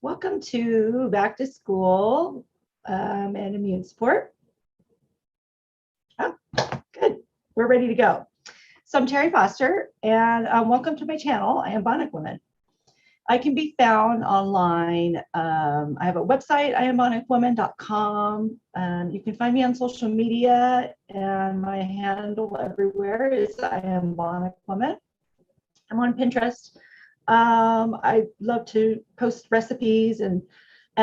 Welcome to Back to School and Immune Support. Oh, good. We're ready to go. So I'm Terry Foster, and welcome to my channel, Iambic Woman. I can be found online. I have a website, iambonicwoman.com. You can find me on social media, and my handle everywhere is Iambic Woman. I'm on Pinterest. I love to post recipes and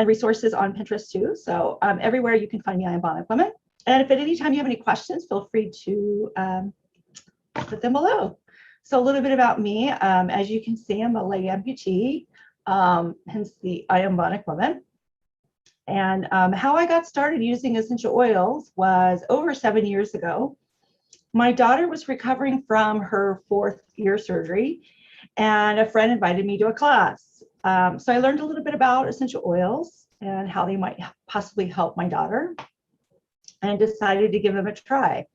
resources on Pinterest too. So everywhere you can find me, Iambic Woman. And if at any time you have any questions, feel free to put them below. So a little bit about me. As you can see, I'm a leg amputee, hence the Iambic Woman. And how I got started using essential oils was over 7 years ago. My daughter was recovering from her 4th year surgery, and a friend invited me to a class. So I learned a little bit about essential oils and how they might possibly help my daughter, and decided to give them a try.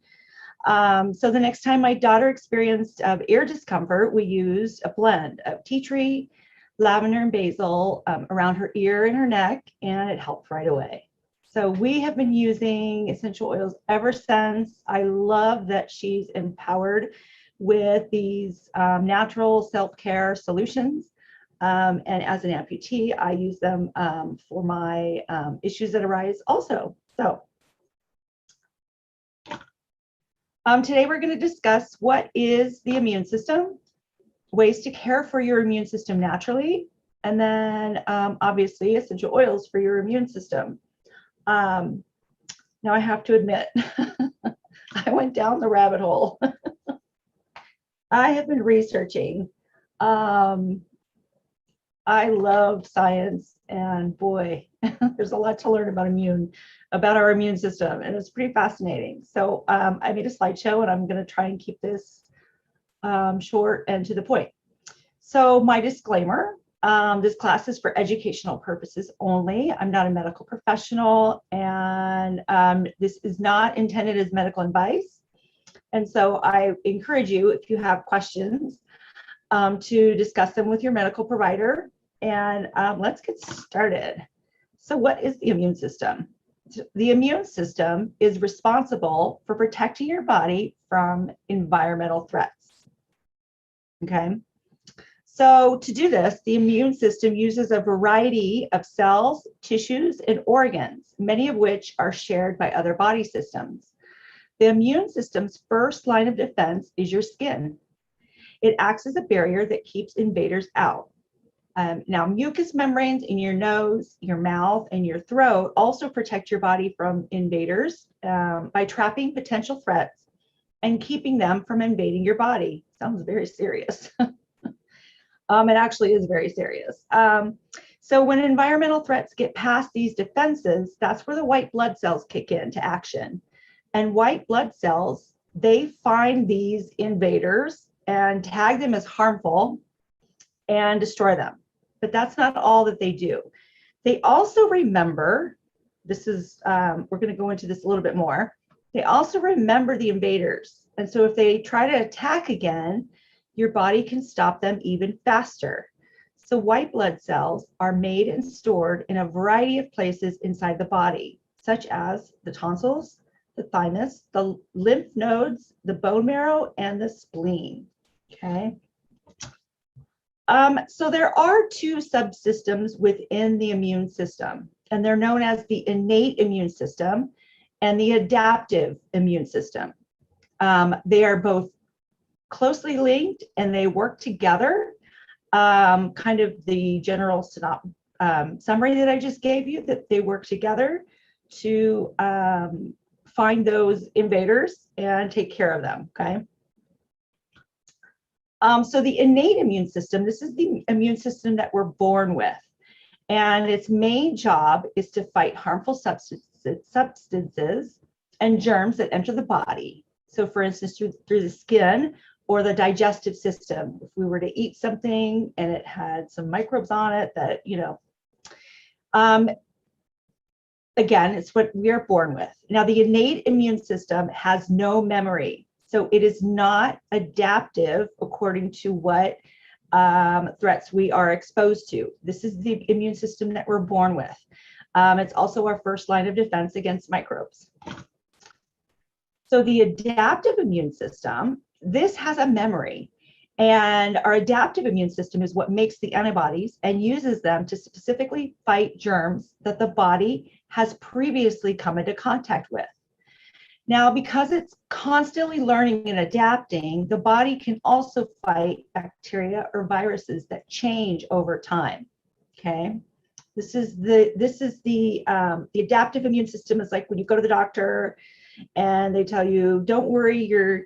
So the next time my daughter experienced ear discomfort, we used a blend of tea tree, lavender, and basil around her ear and her neck, and it helped right away. So we have been using essential oils ever since. I love that she's empowered with these natural self-care solutions. And as an amputee, I use them for my issues that arise also. So today we're going to discuss what is the immune system, ways to care for your immune system naturally, and then obviously essential oils for your immune system. Now I have to admit, I went down the rabbit hole. I have been researching. I love science, and boy, there's a lot to learn about our immune system, and it's pretty fascinating. So I made a slideshow, and I'm going to try and keep this short and to the point. So my disclaimer, this class is for educational purposes only. I'm not a medical professional, and this is not intended as medical advice. And so I encourage you, if you have questions, to discuss them with your medical provider. And let's get started. So what is the immune system? The immune system is responsible for protecting your body from environmental threats. Okay. So to do this, the immune system uses a variety of cells, tissues, and organs, many of which are shared by other body systems. The immune system's first line of defense is your skin. It acts as a barrier that keeps invaders out. Now, mucous membranes in your nose, your mouth, and your throat also protect your body from invaders by trapping potential threats and keeping them from invading your body. Sounds very serious. It actually is very serious. So when environmental threats get past these defenses, that's where the white blood cells kick into action. And white blood cells, they find these invaders and tag them as harmful and destroy them. But that's not all that they do. They also remember, this is, we're going to go into this a little bit more. They also remember the invaders. And so if they try to attack again, your body can stop them even faster. So white blood cells are made and stored in a variety of places inside the body, such as the tonsils, the thymus, the lymph nodes, the bone marrow, and the spleen. Okay. So there are 2 subsystems within the immune system, and they're known as the innate immune system and the adaptive immune system. They are both closely linked, and they work together. Kind of the general summary that I just gave you, that they work together to find those invaders and take care of them, okay? So the innate immune system, this is the immune system that we're born with. And its main job is to fight harmful substances and germs that enter the body. So for instance, through the skin or the digestive system. If we were to eat something and it had some microbes on it that, again, it's what we are born with. Now, the innate immune system has no memory. So it is not adaptive according to what threats we are exposed to. This is the immune system that we're born with. It's also our first line of defense against microbes. So the adaptive immune system, this has a memory. And our adaptive immune system is what makes the antibodies and uses them to specifically fight germs that the body has previously come into contact with. Now, because it's constantly learning and adapting, the body can also fight bacteria or viruses that change over time. Okay, this is the adaptive immune system. Is like when you go to the doctor and they tell you, don't worry, your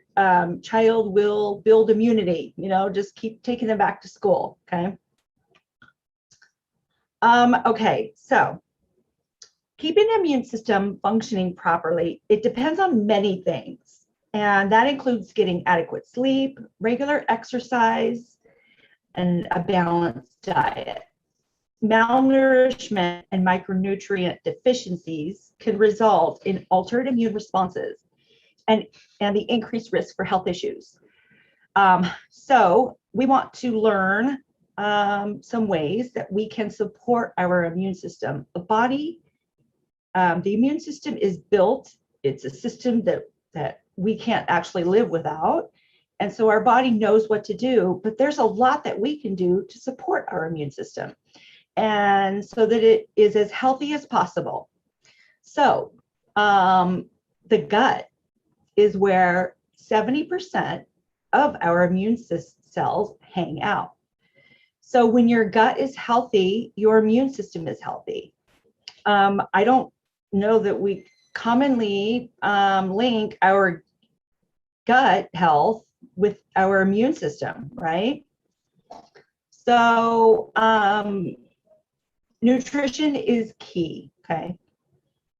child will build immunity, you know, just keep taking them back to school. Okay. Okay, so keeping the immune system functioning properly, it depends on many things. And that includes getting adequate sleep, regular exercise, and a balanced diet. Malnourishment and micronutrient deficiencies can result in altered immune responses and the increased risk for health issues. So we want to learn some ways that we can support our immune system. The immune system is built, it's a system that we can't actually live without. And so our body knows what to do, but there's a lot that we can do to support our immune system, and so that it is as healthy as possible. So the gut is where 70% of our immune cells hang out. So when your gut is healthy, your immune system is healthy. I don't know that we commonly link our gut health with our immune system, right? So nutrition is key, okay?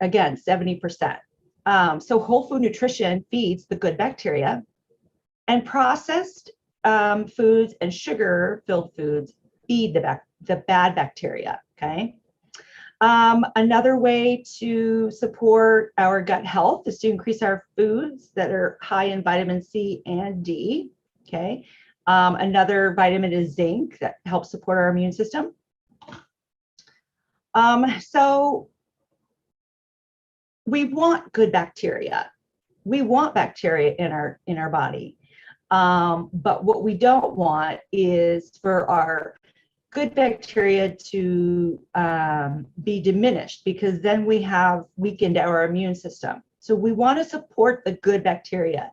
Again, 70%. So whole food nutrition feeds the good bacteria, and processed foods and sugar-filled foods feed the bad bacteria, okay? Another way to support our gut health is to increase our foods that are high in vitamin C and D, okay? Another vitamin is zinc that helps support our immune system. So we want good bacteria. We want bacteria in our body. But what we don't want is for our good bacteria to be diminished, because then we have weakened our immune system. So we want to support the good bacteria.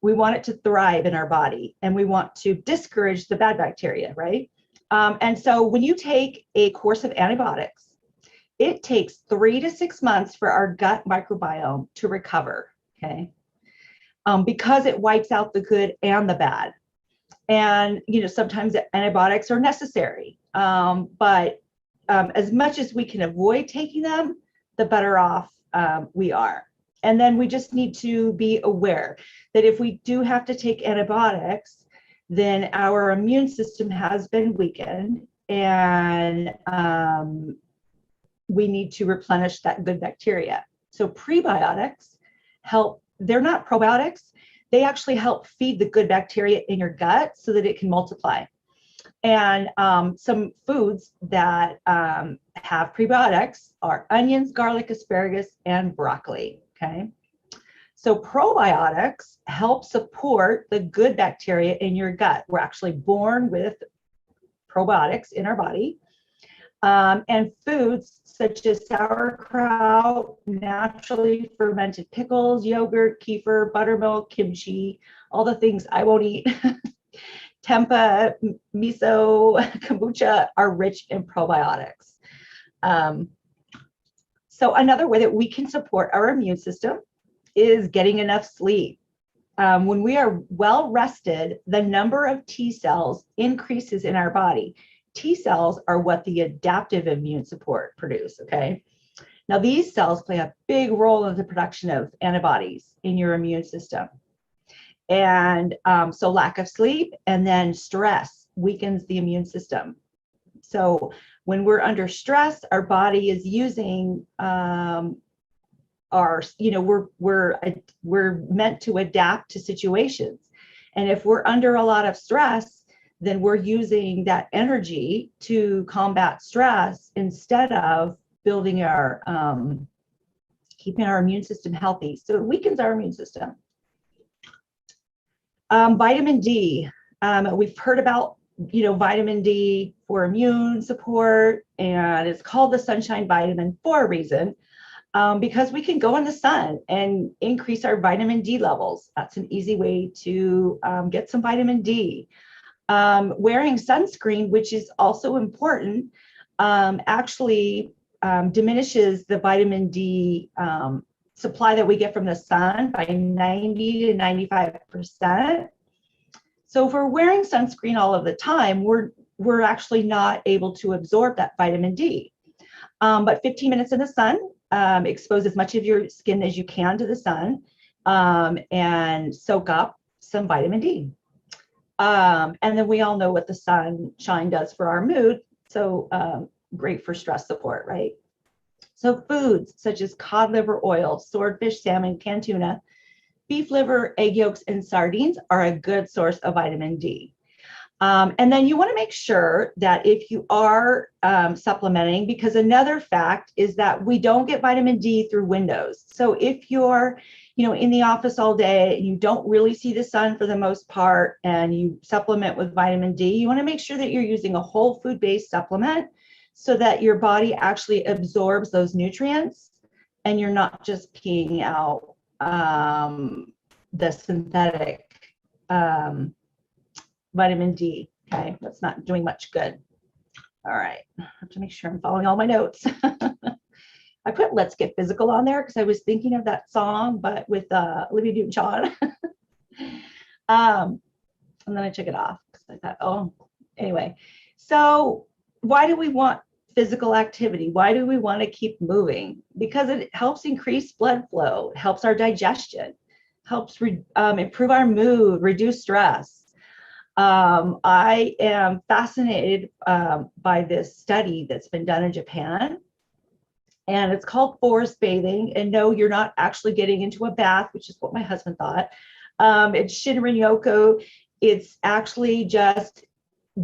We want it to thrive in our body, and we want to discourage the bad bacteria, right? And so when you take a course of antibiotics, it takes 3 to 6 months for our gut microbiome to recover, okay? Because it wipes out the good and the bad. And, you know, sometimes antibiotics are necessary, but as much as we can avoid taking them, the better off we are. And then we just need to be aware that if we do have to take antibiotics, then our immune system has been weakened, and we need to replenish that good bacteria. So prebiotics help. They're not probiotics. They actually help feed the good bacteria in your gut so that it can multiply. And some foods that have prebiotics are onions, garlic, asparagus, and broccoli, okay? So probiotics help support the good bacteria in your gut. We're actually born with probiotics in our body. And foods such as sauerkraut, naturally fermented pickles, yogurt, kefir, buttermilk, kimchi, all the things I won't eat, tempeh, miso, kombucha are rich in probiotics. So another way that we can support our immune system is getting enough sleep. When we are well rested, the number of T cells increases in our body. T cells are what the adaptive immune support produce, okay? Now, these cells play a big role in the production of antibodies in your immune system. And so lack of sleep and then stress weakens the immune system. So when we're under stress, our body is using we're meant to adapt to situations. And if we're under a lot of stress, then we're using that energy to combat stress instead of building our, keeping our immune system healthy. So it weakens our immune system. Vitamin D, we've heard about, vitamin D for immune support, and it's called the sunshine vitamin for a reason, because we can go in the sun and increase our vitamin D levels. That's an easy way to get some vitamin D. Wearing sunscreen, which is also important, actually diminishes the vitamin D supply that we get from the sun by 90 to 95%. So if we're wearing sunscreen all of the time, we're actually not able to absorb that vitamin D. But 15 minutes in the sun, expose as much of your skin as you can to the sun, and soak up some vitamin D. And then we all know what the sunshine does for our mood. So great for stress support, right? So foods such as cod liver oil, swordfish, salmon, canned tuna, beef liver, egg yolks, and sardines are a good source of vitamin D. And then you want to make sure that if you are supplementing, because another fact is that we don't get vitamin D through windows. So if you're, in the office all day and you don't really see the sun for the most part, and you supplement with vitamin D, you want to make sure that you're using a whole food-based supplement so that your body actually absorbs those nutrients and you're not just peeing out the synthetic vitamin D. Okay, that's not doing much good. All right, I have to make sure I'm following all my notes. I put "Let's Get Physical" on there because I was thinking of that song, but with Olivia Newton-John. And then I took it off because I thought, oh, anyway. So why do we want physical activity? Why do we want to keep moving? Because it helps increase blood flow, helps our digestion, helps improve our mood, reduce stress. I am fascinated by this study that's been done in Japan, and it's called forest bathing. And no, you're not actually getting into a bath, which is what my husband thought. It's Shinrin-yoku. It's actually just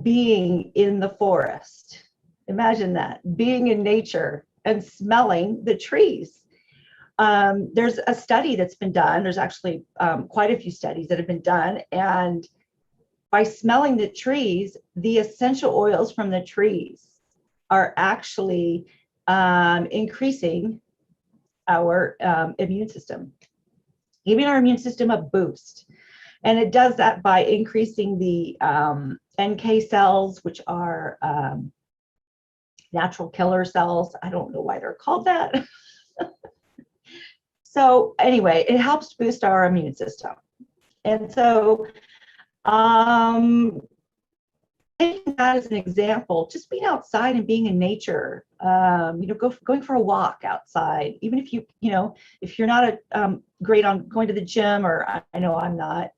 being in the forest. Imagine that, being in nature and smelling the trees. There's a study that's been done. There's actually quite a few studies that have been done. And by smelling the trees, the essential oils from the trees are actually increasing our immune system, giving our immune system a boost. And it does that by increasing the NK cells, which are natural killer cells. I don't know why they're called that. So anyway, it helps boost our immune system. And so taking that as an example, just being outside and being in nature, going for a walk outside, even if if you're not great on going to the gym, or I know I'm not.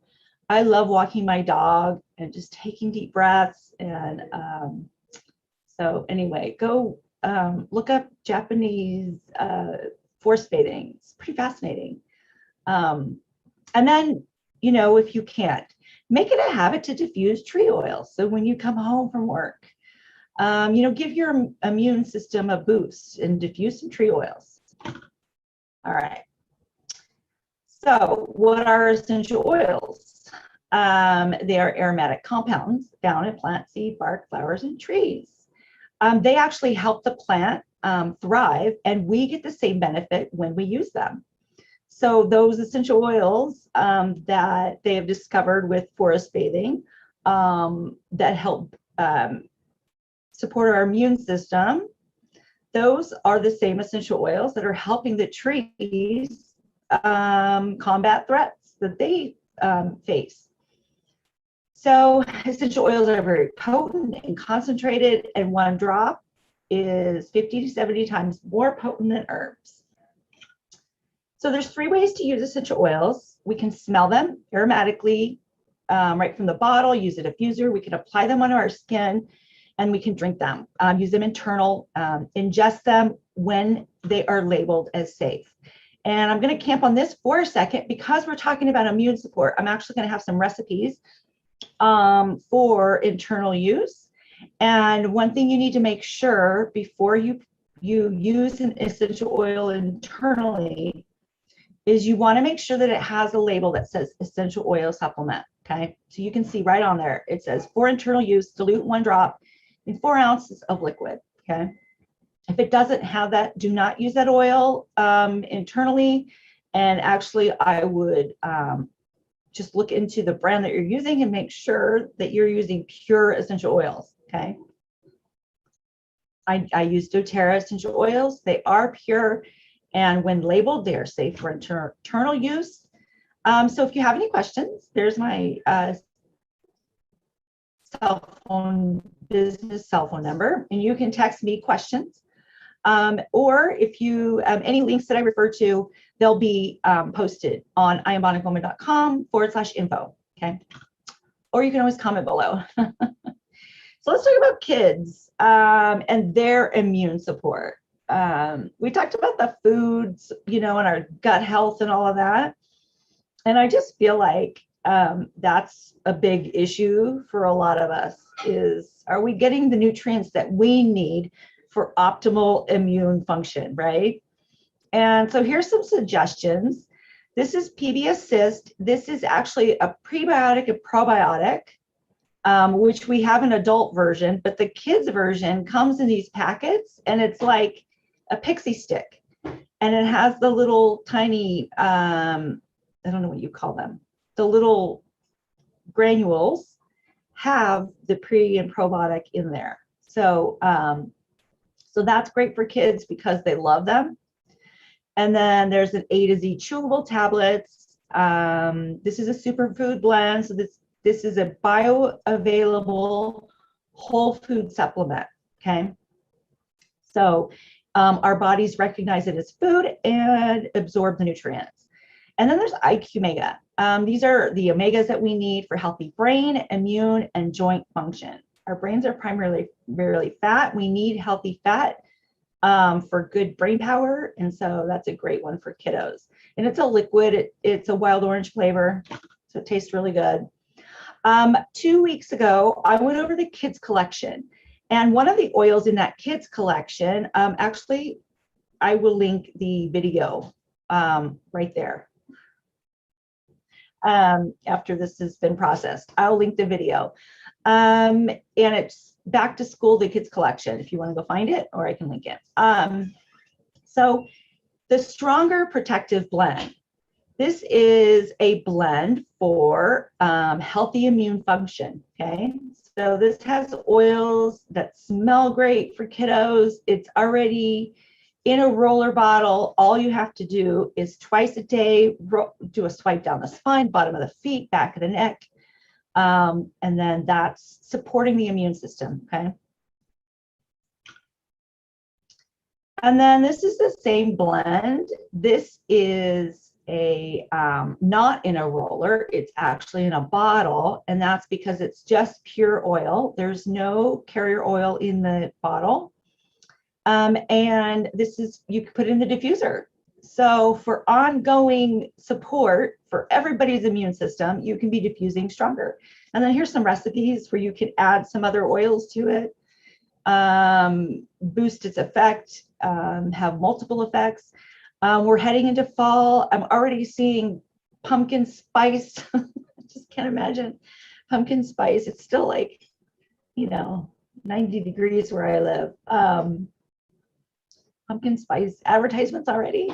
I love walking my dog and just taking deep breaths. And so anyway, go look up Japanese forest bathing. It's pretty fascinating. And then, if you can't, make it a habit to diffuse tree oil. So when you come home from work, give your immune system a boost and diffuse some tree oils. All right. So what are essential oils? They are aromatic compounds found in plant, seed, bark, flowers, and trees. They actually help the plant thrive, and we get the same benefit when we use them. So those essential oils that they have discovered with forest bathing that help support our immune system, those are the same essential oils that are helping the trees combat threats that they face. So essential oils are very potent and concentrated, and one drop is 50 to 70 times more potent than herbs. So there's 3 ways to use essential oils. We can smell them aromatically right from the bottle, use a diffuser. We can apply them onto our skin, and we can drink them, use them internal, ingest them when they are labeled as safe. And I'm going to camp on this for a second because we're talking about immune support. I'm actually going to have some recipes for internal use. And one thing you need to make sure before you use an essential oil internally is you want to make sure that it has a label that says essential oil supplement. Okay, so you can see right on there, it says for internal use, dilute 1 drop in 4 ounces of liquid. Okay, if it doesn't have that, do not use that oil internally. And actually, I would just look into the brand that you're using and make sure that you're using pure essential oils. Okay, I use doTERRA essential oils. They are pure, and when labeled, they are safe for internal use. So if you have any questions, there's my business cell phone number, and you can text me questions. Or if you, any links that I refer to, they'll be posted on iambonicwoman.com/info, okay? Or you can always comment below. So let's talk about kids and their immune support. We talked about the foods, you know, and our gut health and all of that. And I just feel like that's a big issue for a lot of us is, are we getting the nutrients that we need for optimal immune function, right? And so here's some suggestions. This is PB Assist. This is actually a prebiotic and probiotic, which we have an adult version, but the kids version comes in these packets, and it's like a pixie stick, and it has the little tiny, I don't know what you call them, the little granules have the pre and probiotic in there. So, so that's great for kids because they love them. And then there's an A to Z chewable tablets. This is a superfood blend. So this is a bioavailable whole food supplement, okay? So our bodies recognize it as food and absorb the nutrients. And then there's IQ Mega. These are the omegas that we need for healthy brain, immune, and joint function. Our brains are primarily fat. We need healthy fat for good brain power. And so that's a great one for kiddos. And it's a liquid. It's a wild orange flavor. So it tastes really good. 2 weeks ago, I went over the kids collection. And one of the oils in that kids collection, actually, I will link the video right there. After this has been processed, I'll link the video. And it's Back to School, the kids collection, if you want to go find it, or I can link it. So the Stronger Protective Blend. This is a blend for healthy immune function, okay? So this has oils that smell great for kiddos. It's already in a roller bottle. All you have to do is twice a day, do a swipe down the spine, bottom of the feet, back of the neck. And then that's supporting the immune system, okay? And then this is the same blend. This is a not in a roller, it's actually in a bottle, and that's because it's just pure oil. There's no carrier oil in the bottle. And this is, you can put it in the diffuser. So for ongoing support for everybody's immune system, you can be diffusing Stronger. And then here's some recipes where you can add some other oils to it, boost its effect, have multiple effects. We're heading into fall. I'm already seeing pumpkin spice. I just can't imagine pumpkin spice. It's still like, you know, 90 degrees where I live. Pumpkin spice advertisements already.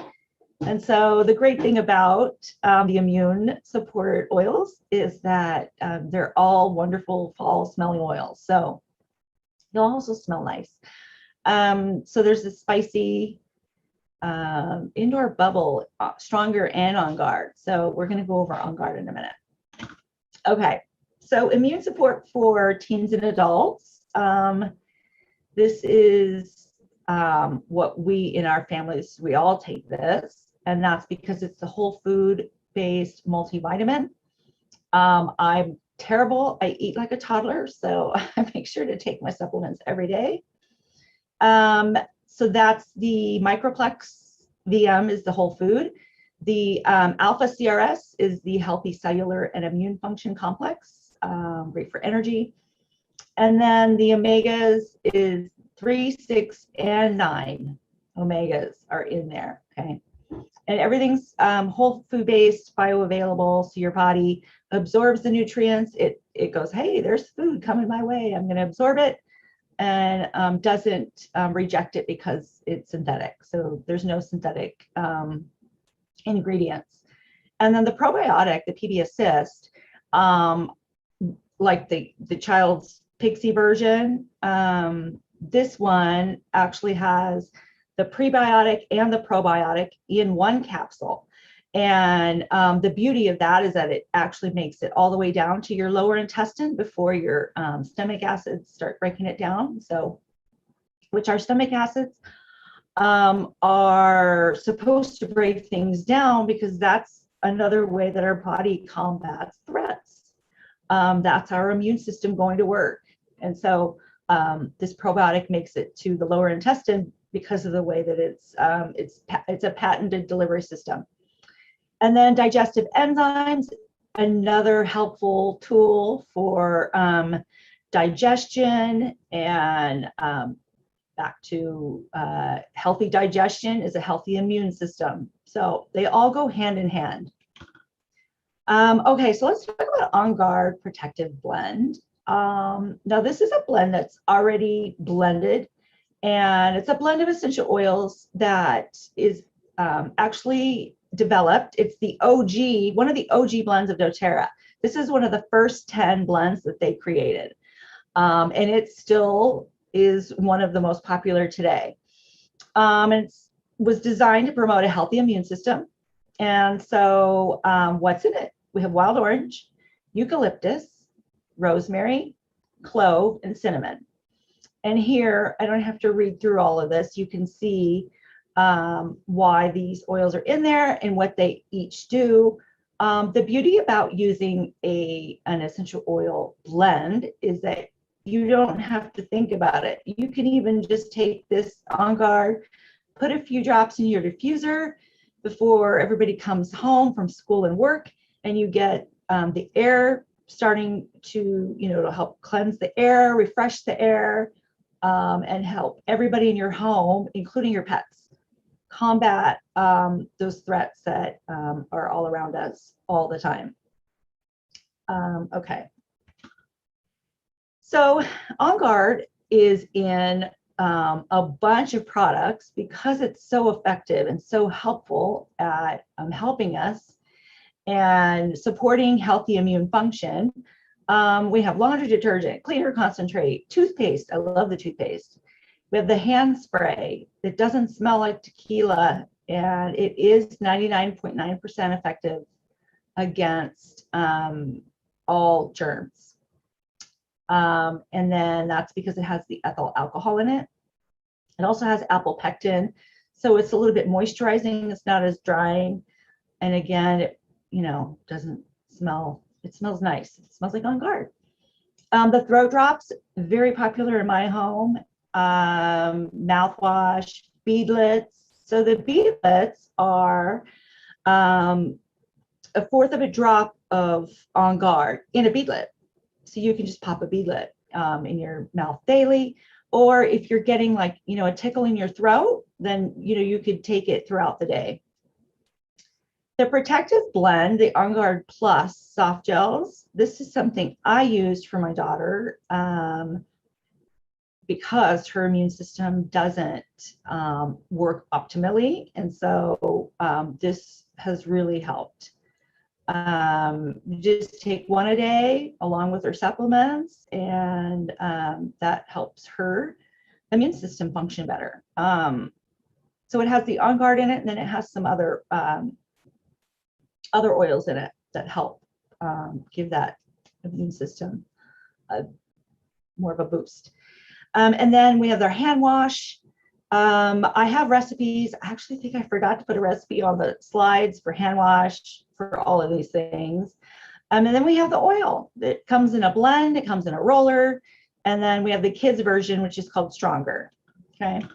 And so the great thing about the immune support oils is that they're all wonderful fall smelling oils. So they'll also smell nice. So there's this spicy indoor bubble, Stronger and OnGuard. So we're going to go over OnGuard in a minute. Okay, so immune support for teens and adults. This is what we in our families, we all take this, and that's because it's the whole food based multivitamin. I'm terrible. I eat like a toddler, so I make sure to take my supplements every day. So that's the Microplex VM is the whole food. The Alpha CRS is the healthy cellular and immune function complex. great for energy. And then the omegas is 3, 6, and 9 omegas are in there, okay? And everything's whole food based, bioavailable, so your body absorbs the nutrients. It goes, hey, there's food coming my way, I'm going to absorb it, and doesn't reject it because it's synthetic. So there's no synthetic ingredients. And then the probiotic, the PB Assist, like the child's Pixie version, this one actually has the prebiotic and the probiotic in one capsule. And the beauty of that is that it actually makes it all the way down to your lower intestine before your stomach acids start breaking it down. So, which our stomach acids are supposed to break things down, because that's another way that our body combats threats. That's our immune system going to work. And so this probiotic makes it to the lower intestine because of the way that it's a patented delivery system. And then digestive enzymes, another helpful tool for digestion, and back to healthy digestion is a healthy immune system. So they all go hand in hand. Okay, so let's talk about OnGuard Protective Blend. Now this is a blend that's already blended, and it's a blend of essential oils that is actually developed. It's the OG, one of the OG blends of doTERRA. This is one of the first 10 blends that they created. And it still is one of the most popular today. And it was designed to promote a healthy immune system. And so what's in it? We have wild orange, eucalyptus, rosemary, clove, and cinnamon. And here, I don't have to read through all of this. You can see why these oils are in there and what they each do. The beauty about using an essential oil blend is that you don't have to think about it. You can even just take this OnGuard, put a few drops in your diffuser before everybody comes home from school and work, and you get the air starting to, to help cleanse the air, refresh the air, and help everybody in your home, including your pets, combat those threats that are all around us all the time. Okay. So OnGuard is in a bunch of products because it's so effective and so helpful at helping us and supporting healthy immune function. We have laundry detergent, cleaner concentrate, toothpaste. I love the toothpaste. We have the hand spray that doesn't smell like tequila, and it is 99.9% effective against all germs. And then that's because it has the ethyl alcohol in it. It also has apple pectin, so it's a little bit moisturizing. It's not as drying, and again, it doesn't smell. It smells nice. It smells like OnGuard. The throat drops, very popular in my home. Mouthwash, beadlets. So the beadlets are a fourth of a drop of OnGuard in a beadlet. So you can just pop a beadlet in your mouth daily. Or if you're getting like, a tickle in your throat, then, you could take it throughout the day. The protective blend, the OnGuard Plus soft gels, this is something I used for my daughter because her immune system doesn't work optimally. And so this has really helped. Just take one a day along with her supplements, and that helps her immune system function better. So it has the OnGuard in it, and then it has some other oils in it that help give that immune system more of a boost. And then we have their hand wash. I have recipes. I actually think I forgot to put a recipe on the slides for hand wash for all of these things. And then we have the oil that comes in a blend. It comes in a roller. And then we have the kids version, which is called Stronger. Okay.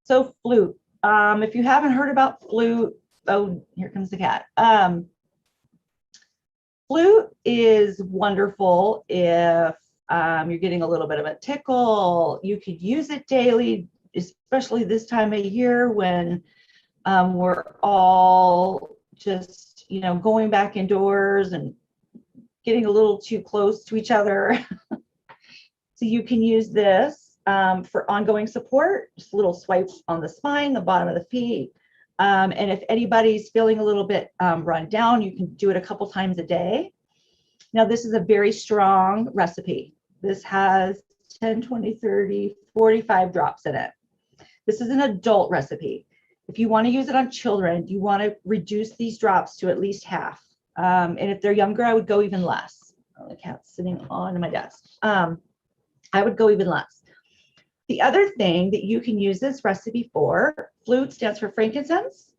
So Flute. If you haven't heard about Flute, oh, here comes the cat. Flute is wonderful if you're getting a little bit of a tickle. You could use it daily, especially this time of year when we're all just, going back indoors and getting a little too close to each other. So you can use this for ongoing support, just a little swipe on the spine, the bottom of the feet. And if anybody's feeling a little bit run down, you can do it a couple times a day. Now, this is a very strong recipe. This has 10, 20, 30, 45 drops in it. This is an adult recipe. If you want to use it on children, you want to reduce these drops to at least half. And if they're younger, I would go even less. Oh, the cat's sitting on my desk. I would go even less. The other thing that you can use this recipe for, Flute stands for frankincense,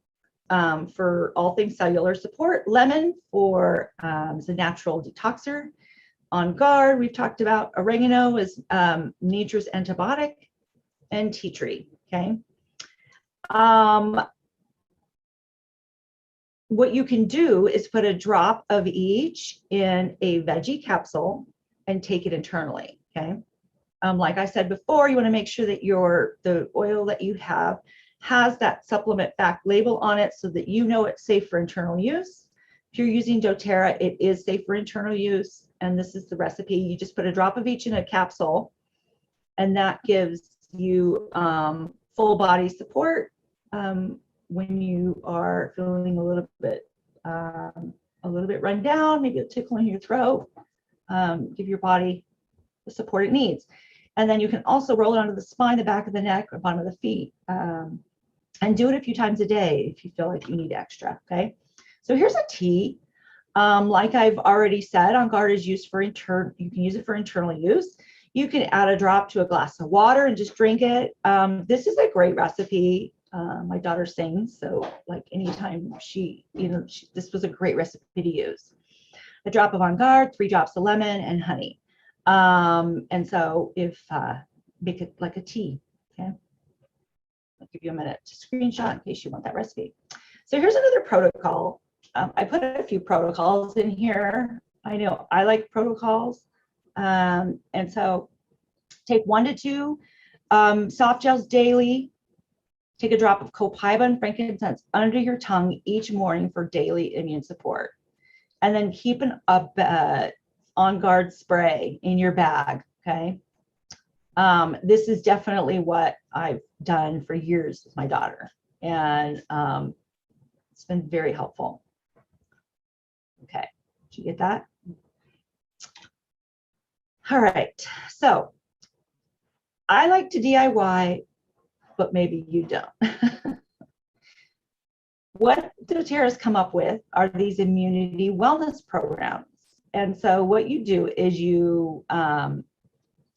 for all things cellular support. Lemon for is a natural detoxer. OnGuard, we've talked about. Oregano is nature's antibiotic, and tea tree. Okay. What you can do is put a drop of each in a veggie capsule and take it internally. Okay. Like I said before, you want to make sure that the oil that you have has that supplement fact label on it so that you know it's safe for internal use. If you're using doTERRA, it is safe for internal use. And this is the recipe. You just put a drop of each in a capsule, and that gives you full body support when you are feeling a little bit run down, maybe a tickle in your throat. Give your body the support it needs. And then you can also roll it onto the spine, the back of the neck, or bottom of the feet. And do it a few times a day if you feel like you need extra, okay? So here's a tea. Like I've already said, OnGuard is used for you can use it for internal use. You can add a drop to a glass of water and just drink it. This is a great recipe. My daughter sings, so like anytime this was a great recipe to use. A drop of OnGuard, 3 drops of lemon, and honey. And so if make it like a tea, okay? I'll give you a minute to screenshot in case you want that recipe. So here's another protocol. I put a few protocols in here. I know I like protocols. And so take 1 to 2 soft gels daily. Take a drop of copaiba and frankincense under your tongue each morning for daily immune support. And then keep an OnGuard spray in your bag, okay? This is definitely what I've done for years with my daughter, and it's been very helpful. Okay, did you get that? All right, so I like to DIY, but maybe you don't. What doTERRA has come up with are these immunity wellness programs. And so what you do is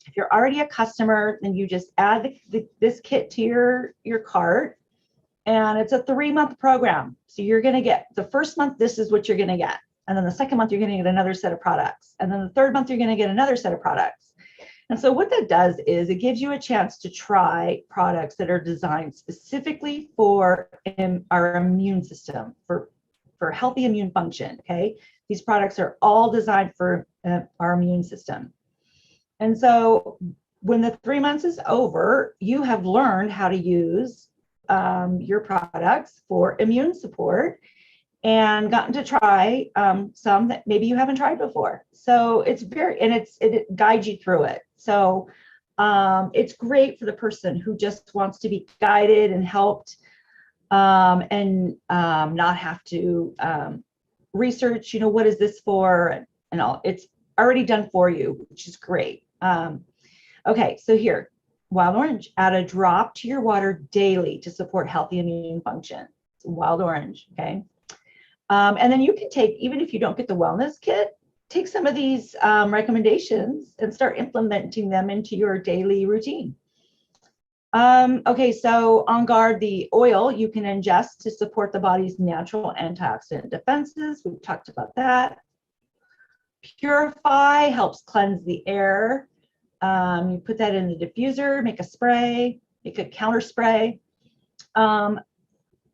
if you're already a customer, then you just add this kit to your cart, and it's a 3-month program. So you're going to get the first month, this is what you're going to get. And then the second month, you're going to get another set of products. And then the third month, you're going to get another set of products. And so what that does is it gives you a chance to try products that are designed specifically for our immune system, for healthy immune function, okay? These products are all designed for our immune system. And so when the 3 months is over, you have learned how to use your products for immune support and gotten to try some that maybe you haven't tried before. So it's it guides you through it. So it's great for the person who just wants to be guided and helped and not have to research, what is this for and all. It's already done for you, which is great. Okay, so here, wild orange, add a drop to your water daily to support healthy immune function. Wild orange, okay? And then you can take, even if you don't get the wellness kit, take some of these recommendations and start implementing them into your daily routine. Okay, so OnGuard, the oil you can ingest to support the body's natural antioxidant defenses. We've talked about that. Purify helps cleanse the air. You put that in the diffuser, make a spray, make a counter spray.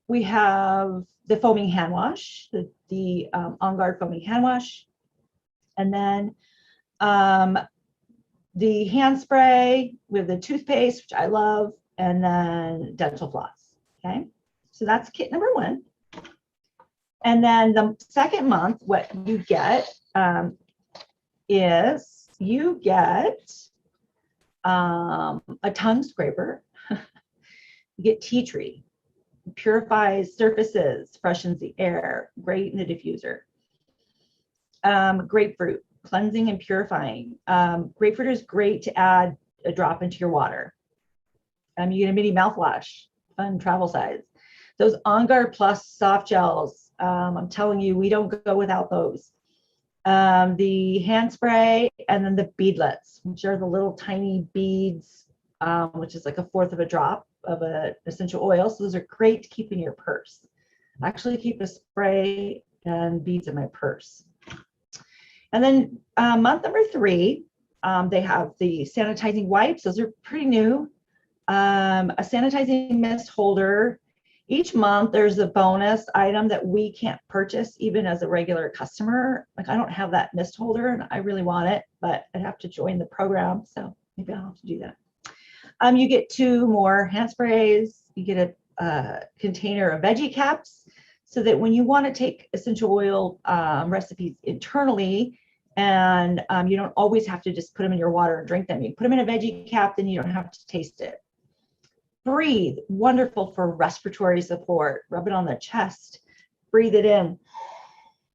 We have the foaming hand wash, the OnGuard foaming hand wash. And then the hand spray with the toothpaste, which I love, and then dental floss. Okay, so that's kit number 1. And then the second month, what you get is you get a tongue scraper. You get tea tree, purifies surfaces, freshens the air, great in the diffuser. Grapefruit, cleansing and purifying. Grapefruit is great to add a drop into your water. You get a mini mouthwash, fun travel size. Those OnGuard Plus soft gels, I'm telling you, we don't go without those. The hand spray, and then the beadlets, which are the little tiny beads, which is like 1/4 of a drop of an essential oil. So those are great to keep in your purse. I actually keep a spray and beads in my purse. And then month number 3, they have the sanitizing wipes. Those are pretty new. A sanitizing mist holder. Each month there's a bonus item that we can't purchase even as a regular customer. Like I don't have that mist holder and I really want it, but I'd have to join the program. So maybe I'll have to do that. You get 2 more hand sprays. You get a container of veggie caps so that when you want to take essential oil recipes internally, and you don't always have to just put them in your water and drink them. You put them in a veggie cap, then you don't have to taste it. Breathe, wonderful for respiratory support. Rub it on the chest, breathe it in,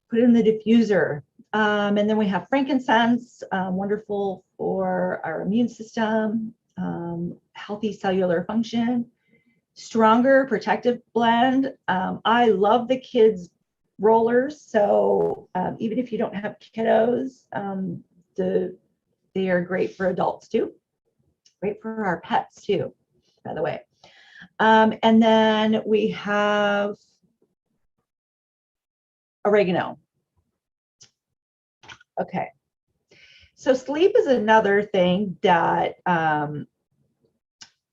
put it in the diffuser. And then we have frankincense, wonderful for our immune system, healthy cellular function. Stronger protective blend. I love the kids rollers, so even if you don't have kiddos, they are great for adults too. Great for our pets too, by the way. And then we have oregano. Okay, so sleep is another thing that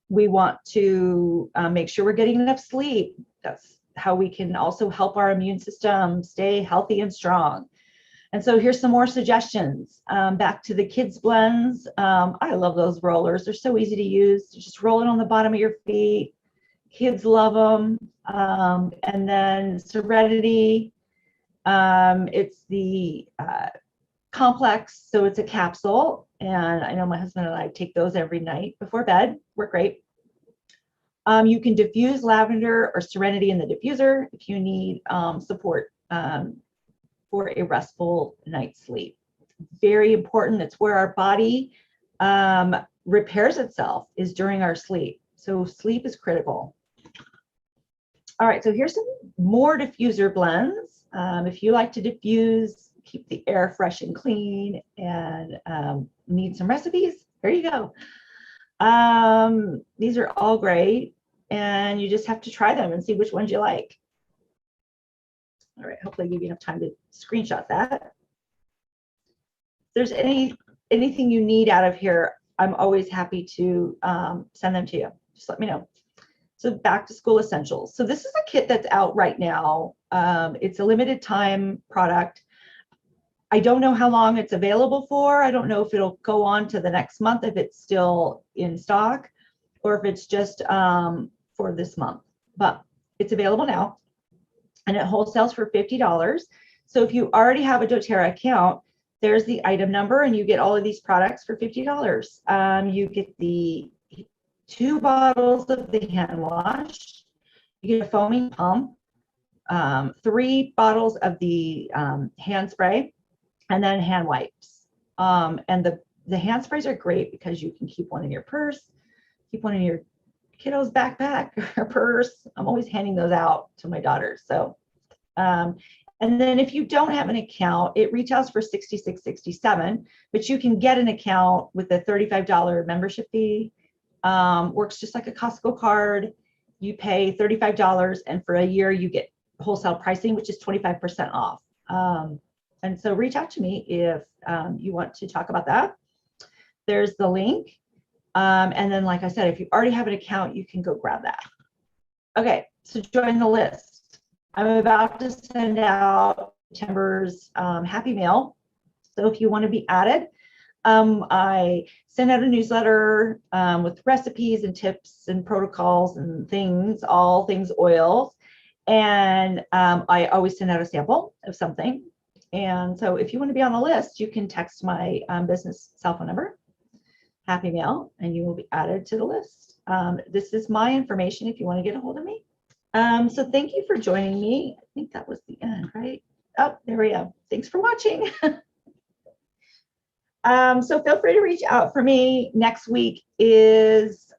we want to make sure we're getting enough sleep. That's how we can also help our immune system stay healthy and strong. And so here's some more suggestions. Back to the kids blends. I love those rollers. They're so easy to use. Just roll it on the bottom of your feet. Kids love them. And then Serenity. It's the complex, so it's a capsule. And I know my husband and I take those every night before bed. Work great. You can diffuse lavender or Serenity in the diffuser if you need support for a restful night's sleep. Very important. It's where our body repairs itself, is during our sleep. So sleep is critical. All right, so here's some more diffuser blends. If you like to diffuse, keep the air fresh and clean, and need some recipes, there you go. These are all great, and you just have to try them and see which ones you like. All right, hopefully I give you enough time to screenshot that. If there's anything you need out of here, I'm always happy to send them to you. Just let me know. So back to school essentials. So this is a kit that's out right now. It's a limited time product. I don't know how long it's available for. I don't know if it'll go on to the next month, if it's still in stock, or if it's just for this month. But it's available now, and it wholesales for $50. So if you already have a doTERRA account, there's the item number, and you get all of these products for $50. You get the 2 bottles of the hand wash. You get a foaming pump, 3 bottles of the hand spray, and then hand wipes. And the hand sprays are great because you can keep one in your purse, keep one in your kiddo's backpack or purse. I'm always handing those out to my daughters. So, and then if you don't have an account, it retails for $66.67, but you can get an account with a $35 membership fee. Works just like a Costco card. You pay $35, and for a year you get wholesale pricing, which is 25% off. And so reach out to me if you want to talk about that. There's the link. And then, like I said, if you already have an account, you can go grab that. Okay, so join the list. I'm about to send out September's Happy Mail. So if you want to be added, I send out a newsletter with recipes and tips and protocols and things, all things oils. And I always send out a sample of something. And so if you want to be on the list, you can text my business cell phone number, Happy Mail, and you will be added to the list. This is my information if you want to get a hold of me. So thank you for joining me. I think that was the end, right? Oh, there we go. Thanks for watching. So feel free to reach out for me. Next week is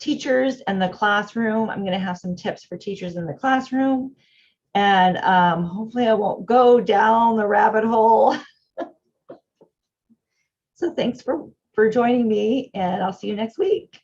teachers and the classroom. I'm going to have some tips for teachers in the classroom. And hopefully I won't go down the rabbit hole. So thanks for joining me, and I'll see you next week.